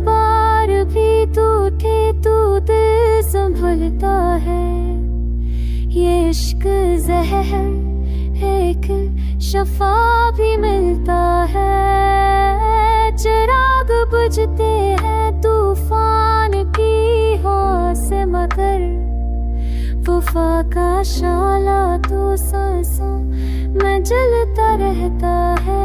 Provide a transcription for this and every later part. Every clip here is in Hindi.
बार भी टूटे तो दिल संभलता है। ये इश्क ज़हर एक शफा भी मिलता है। चिराग बुझते हैं तूफान की हवा से, मगर वफा का शाला तो सांसों में जलता रहता है।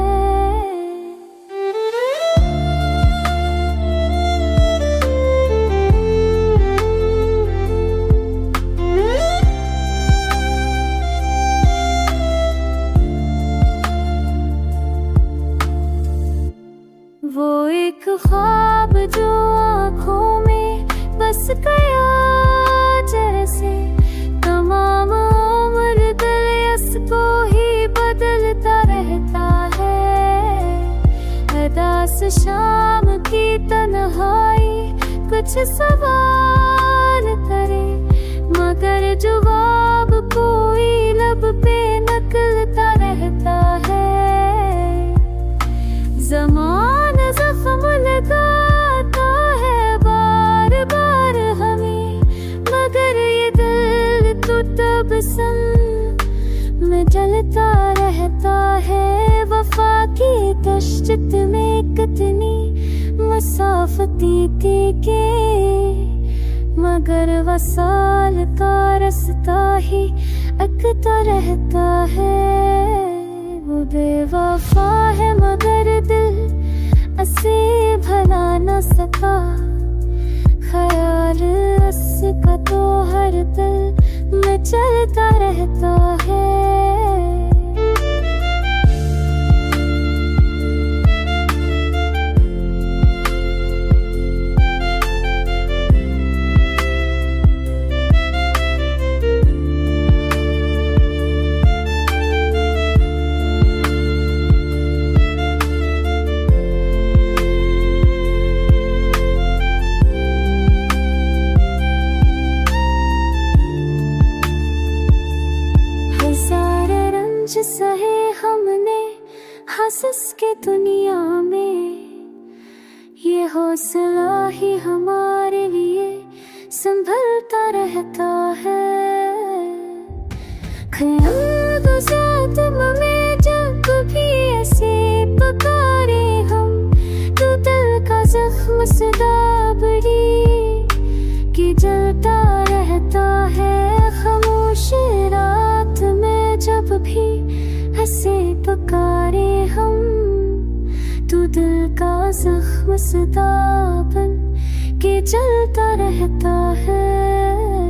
वो एक ख्वाब जो आँखों में बस गया, जैसे तमाम उम्र दिल को ही बदलता रहता है। अदास शाम की तन्हाई कुछ सवाल करे, मगर जवाब कोई लब पे निकलता रहता है। ज़माना ज़ख्म लगाता है बार बार हमें, मगर ये दिल तो तबस्सुम में जलता रहता है। वफा की दश्त में कितनी मसाफती थी के, मगर वसाल का रास्ता ही अकता रहता है। वो बेवफा है मगर दिल असे भला न सका, ख्याल उसका तो हर दिल में चलता रहता है। सहे हमने हंस के दुनिया में, ये हौसला ही हमारे लिए संभलता रहता है। ख्याल गुज़ार में जब भी ऐसे पुकारे हम, तो दिल का ज़ख्म सदा बड़ी कि जलता रहता है। खामोश रात में जब भी ऐसे पुकारे हम, तो दिल का ज़ख्म सदा बन के जलता रहता है।